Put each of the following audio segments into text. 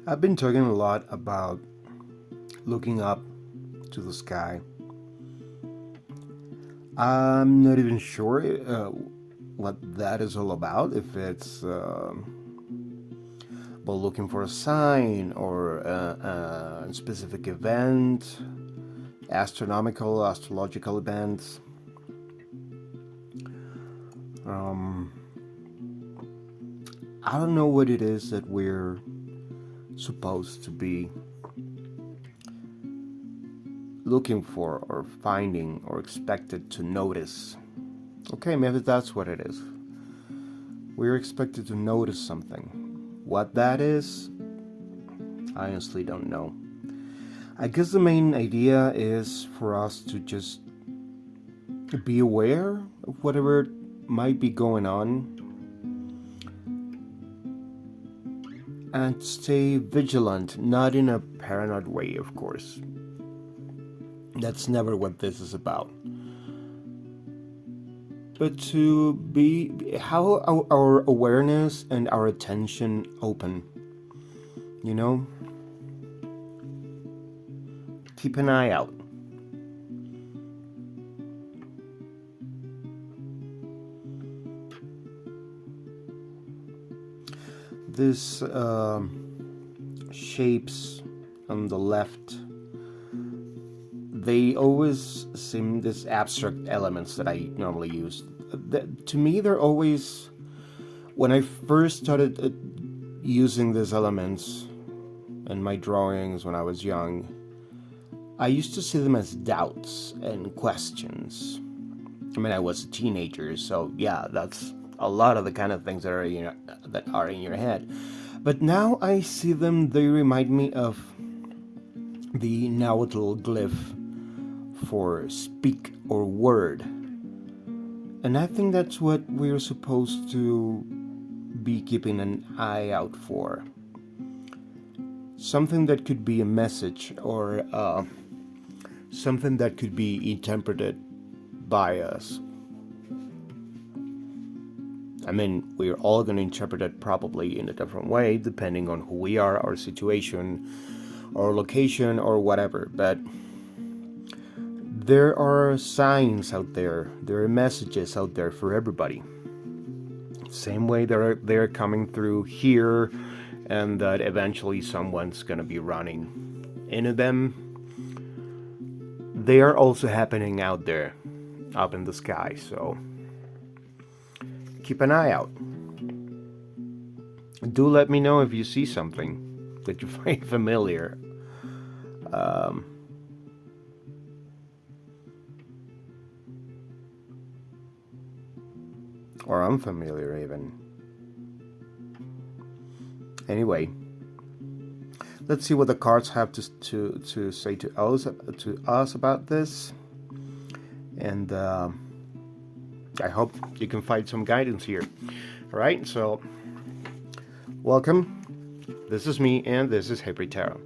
I've been talking a lot about looking up to the sky. I'm not even sure what that is all about, if it's about looking for a sign or a specific event, astrological events. Um, I don't know what it is that we're supposed to be looking for or finding or expected to notice. Okay, maybe that's what it is. We're expected to notice something. What that is, I honestly don't know. I guess the main idea is for us to just be aware of whatever might be going on and stay vigilant, not in a paranoid way, of course. That's never what this is about. But to be how our awareness and our attention open, you know? Keep an eye out. This shapes on the left, they always seem these abstract elements that I normally use. To me, they're always, when I first started using these elements in my drawings when I was young, I used to see them as doubts and questions. I mean, I was a teenager, so yeah, that's a lot of the kind of things that are in your head. But now I see them, they remind me of the Nahuatl glyph for speak or word. And I think that's what we're supposed to be keeping an eye out for. Something that could be a message or something that could be interpreted by us. I mean, we're all going to interpret it probably in a different way depending on who we are, our situation, or location, or whatever. But there are signs out there, there are messages out there for everybody. Same way they're coming through here, and that eventually someone's going to be running into them. They are also happening out there, up in the sky, so keep an eye out. Do let me know if you see something that you find familiar. Or unfamiliar even. Anyway, let's see what the cards have to say to us about this, and I hope you can find some guidance here. All right, so welcome. This is me, and this is Hybrid Tarot.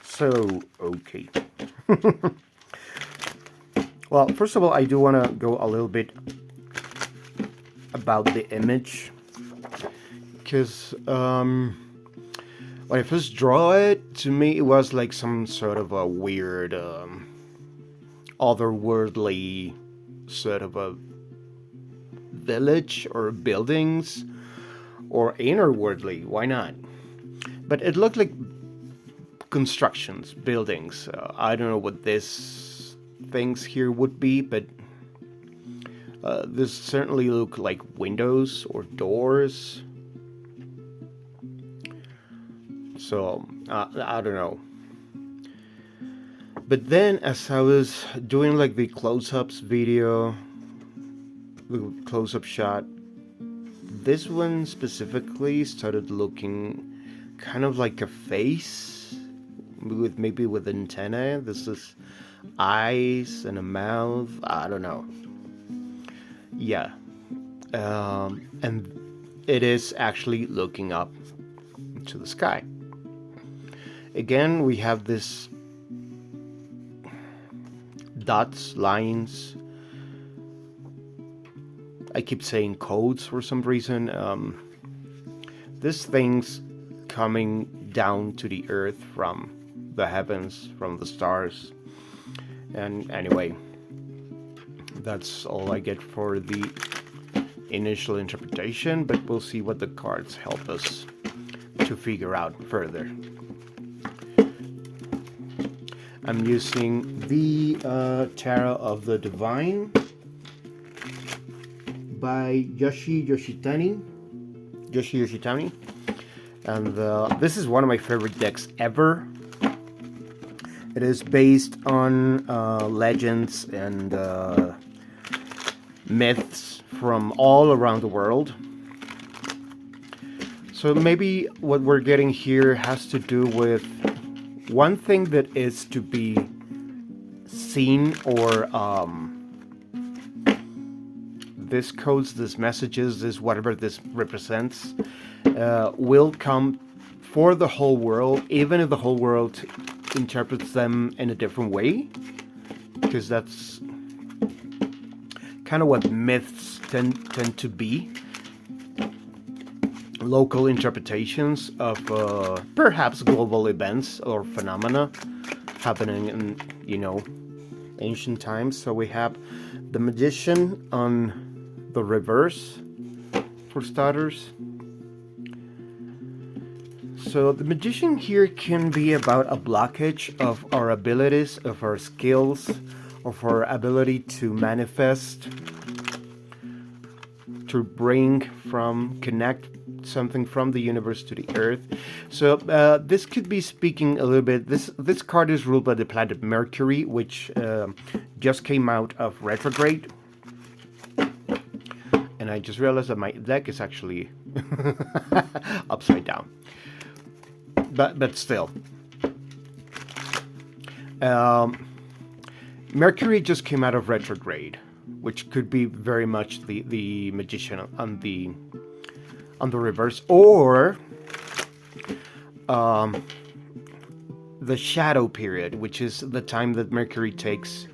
So, okay. Well, first of all, I do want to go a little bit about the image, because when I first draw it, to me it was like some sort of a weird, otherworldly sort of a village or buildings, or innerworldly, why not? But it looked like constructions, buildings. I don't know what this things here would be, but this certainly look like windows or doors. So I don't know. But then as I was doing like the close-ups video, the close-up shot, this one specifically started looking kind of like a face with maybe with antennae. This is eyes and a mouth. I don't know. Yeah. And it is actually looking up to the sky. Again, we have this dots, lines. I keep saying codes for some reason. This thing's coming down to the earth from the heavens, from the stars. And anyway, that's all I get for the initial interpretation, but we'll see what the cards help us to figure out further. I'm using the Tarot of the Divine by Yoshi Yoshitani. And this is one of my favorite decks ever. It is based on legends and myths from all around the world. So maybe what we're getting here has to do with one thing that is to be seen, or this codes, this messages, this whatever this represents, will come for the whole world, even if the whole world interprets them in a different way, because that's kind of what myths tend to be. Local interpretations of perhaps global events or phenomena happening in, ancient times. So we have the Magician on the reverse, for starters. So the Magician here can be about a blockage of our abilities, of our skills, of our ability to manifest, to connect something from the universe to the earth. So this could be speaking a little bit. This card is ruled by the planet Mercury, which just came out of retrograde. And I just realized that my deck is actually upside down. But still. Mercury just came out of retrograde, which could be very much the Magician on the reverse, or the shadow period, which is the time that Mercury takes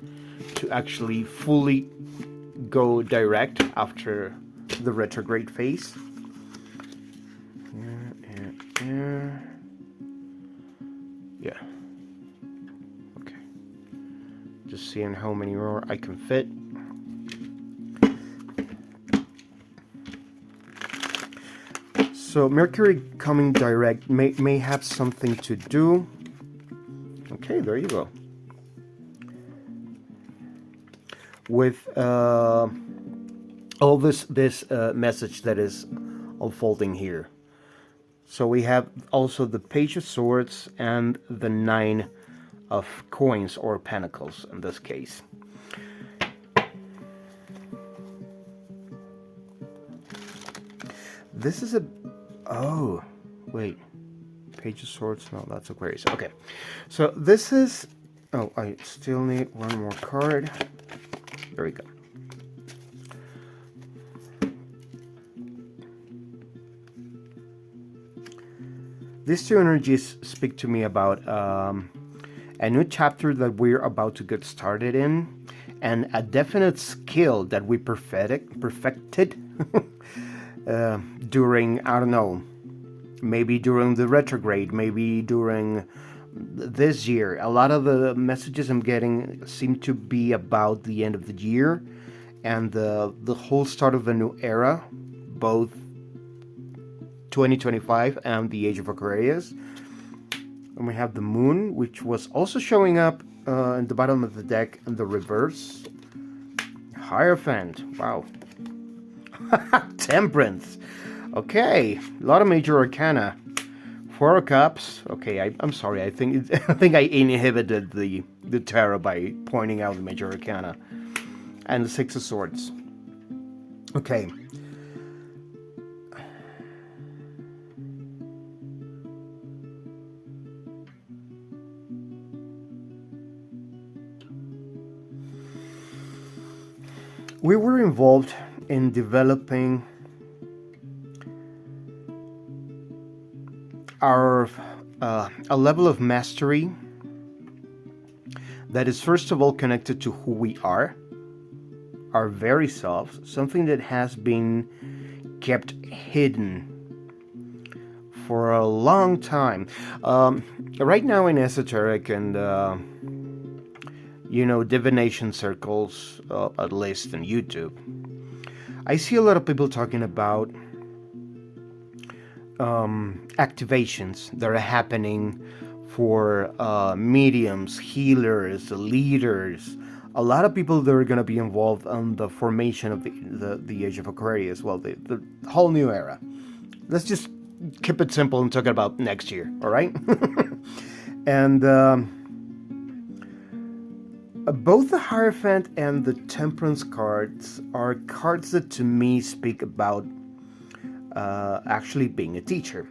to actually fully go direct after the retrograde phase. Yeah. Okay. Just seeing how many more I can fit. So Mercury coming direct may have something to do. Okay, there you go. With all this message that is unfolding here. So we have also the Page of Swords and the Nine of Coins, or Pentacles in this case. This is a... Oh, wait. Page of Swords? No, that's Aquarius. Okay. So this is... Oh, I still need one more card. There we go. These two energies speak to me about a new chapter that we're about to get started in, and a definite skill that we perfected during, I don't know, maybe during the retrograde, maybe during this year. A lot of the messages I'm getting seem to be about the end of the year and the whole start of a new era, both 2025 and the Age of Aquarius. And we have the Moon, which was also showing up in the bottom of the deck in the reverse. Hierophant, wow. Temperance. Okay, a lot of major arcana. Four of Cups. Okay, I'm sorry. I think I inhibited the tarot by pointing out the major arcana. And the Six of Swords. Okay. We were involved in developing our a level of mastery that is first of all connected to who we are, our very selves, something that has been kept hidden for a long time. Right now in esoteric and divination circles, at least on YouTube, I see a lot of people talking about activations that are happening for mediums, healers, leaders, a lot of people that are going to be involved on the formation of the age of Aquarius, well, the whole new era. Let's just keep it simple and talk about next year, all right? And both the Hierophant and the Temperance cards are cards that to me speak about actually being a teacher.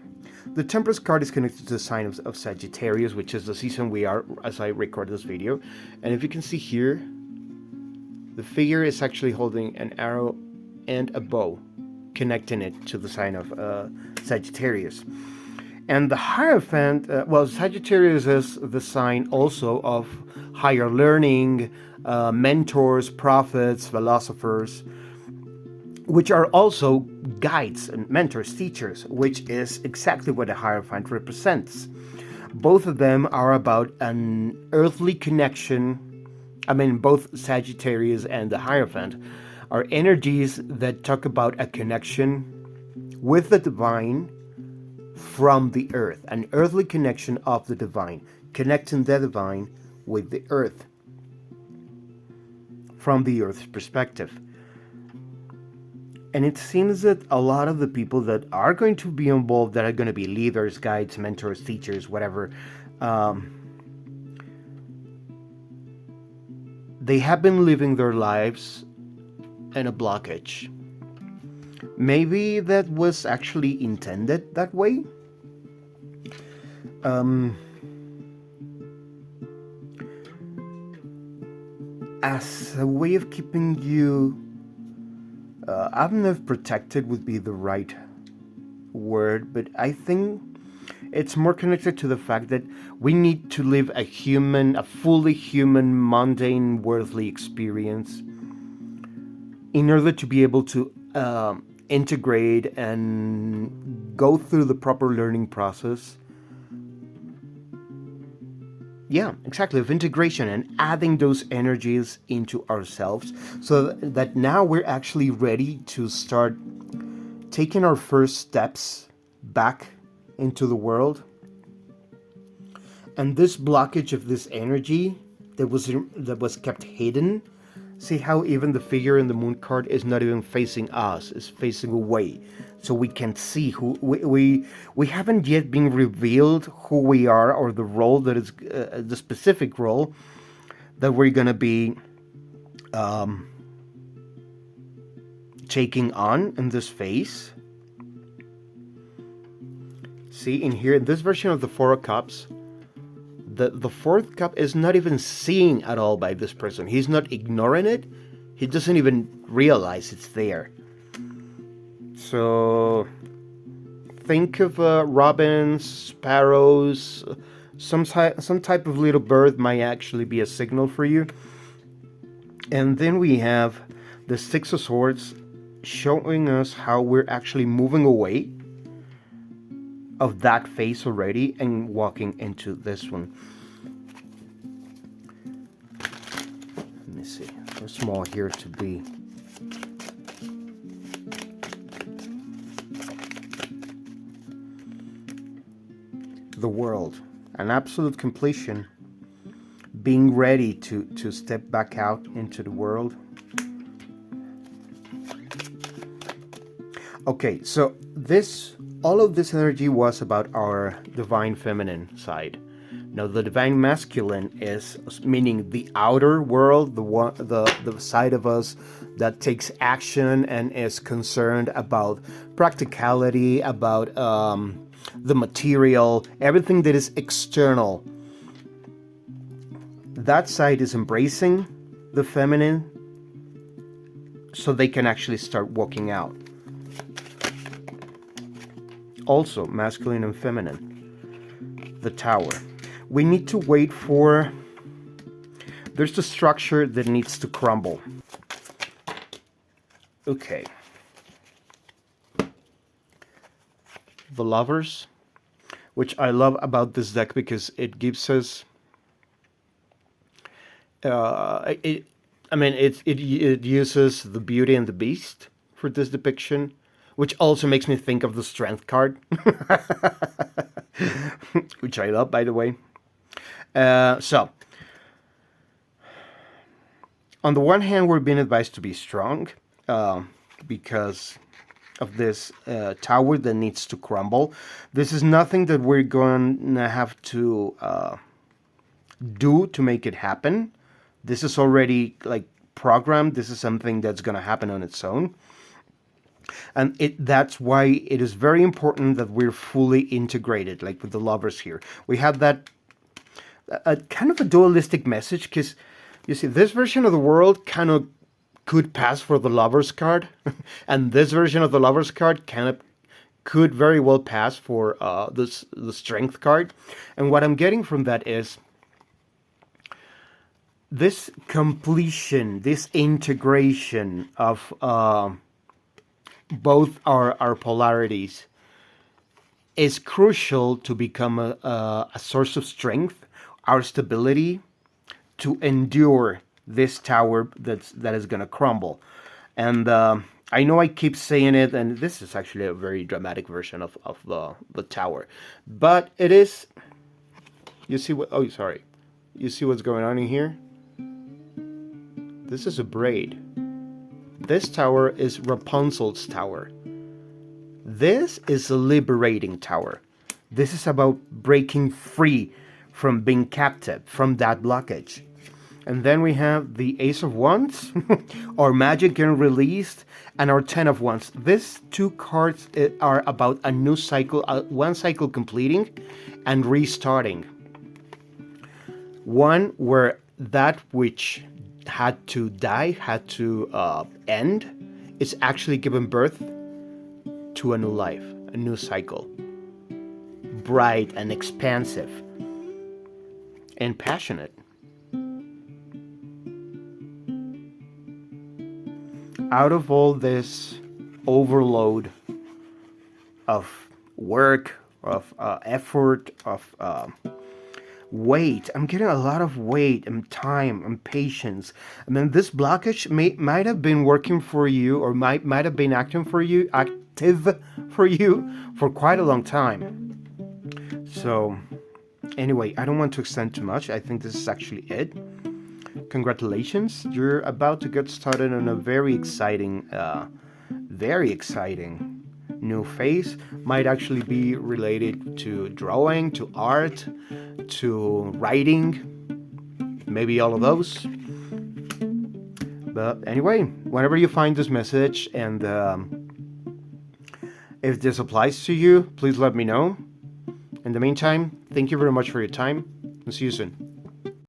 The Temperance card is connected to the sign of Sagittarius, which is the season we are as I record this video. And if you can see here, the figure is actually holding an arrow and a bow, connecting it to the sign of Sagittarius. And the Hierophant, Sagittarius is the sign also of higher learning, mentors, prophets, philosophers, which are also guides and mentors, teachers, which is exactly what a Hierophant represents. Both of them are about an earthly connection. I mean, both Sagittarius and the Hierophant are energies that talk about a connection with the divine from the earth, an earthly connection of the divine, connecting the divine with the earth from the earth's perspective. And it seems that a lot of the people that are going to be involved, that are going to be leaders, guides, mentors, teachers, whatever, they have been living their lives in a blockage. Maybe that was actually intended that way. As a way of keeping you, I don't know if protected would be the right word, but I think it's more connected to the fact that we need to live a fully human, mundane, worldly experience in order to be able to integrate and go through the proper learning process. Yeah, exactly, of integration and adding those energies into ourselves so that now we're actually ready to start taking our first steps back into the world. And this blockage of this energy that was kept hidden, see how even the figure in the moon card is not even facing us, it's facing away. So we can see who we haven't yet been revealed who we are, or the role that is the specific role that we're gonna be taking on in this phase. See in here, in this version of the Four of Cups, the fourth cup is not even seen at all by this person. He's not ignoring it. He doesn't even realize it's there. So think of robins, sparrows, some type of little bird might actually be a signal for you. And then we have the Six of Swords showing us how we're actually moving away of that phase already and walking into this one. Let me see. Too small here to be. The world, an absolute completion, being ready to step back out into the world. Okay, so all of this energy was about our divine feminine side. Now the divine masculine is meaning the outer world, the side of us that takes action and is concerned about practicality, about the material, everything that is external. That side is embracing the feminine so they can actually start walking out. Also masculine and feminine. the tower. We need to wait for... There's the structure that needs to crumble. Okay. The Lovers, which I love about this deck because it gives us... it uses the Beauty and the Beast for this depiction, which also makes me think of the Strength card, which I love, by the way. So, on the one hand, we're being advised to be strong because of this tower that needs to crumble. This is nothing that we're going to have to do to make it happen. This is already like programmed. This is something that's going to happen on its own. And that's why it is very important that we're fully integrated, like with the Lovers here. We have that kind of a dualistic message, because you see, this version of the world kind of could pass for the Lovers card, and this version of the Lovers card could very well pass for the Strength card. And what I'm getting from that is this completion, this integration of both our polarities is crucial to become a source of strength, our stability, to endure this tower that is going to crumble. And I know I keep saying it, and this is actually a very dramatic version of the tower, but it is... You see what... Oh, sorry. You see what's going on in here? This is a braid. This tower is Rapunzel's tower. This is a liberating tower. This is about breaking free from being captive, from that blockage. And then we have the Ace of Wands, our magic getting released, and our Ten of Wands. These two cards are about a new cycle, one cycle completing and restarting. One where that which had to die, had to end, is actually giving birth to a new life, a new cycle. Bright and expansive and passionate. Out of all this overload of work, of effort, of weight, I'm getting a lot of weight and time and patience. I mean, this blockage might have been working for you, or might have been active for you for quite a long time. So anyway, I don't want to extend too much. I think this is actually it. Congratulations, you're about to get started on a very exciting new phase. Might actually be related to drawing, to art, to writing, maybe all of those. But anyway, whenever you find this message, and if this applies to you, please let me know. In the meantime, thank you very much for your time, and see you soon.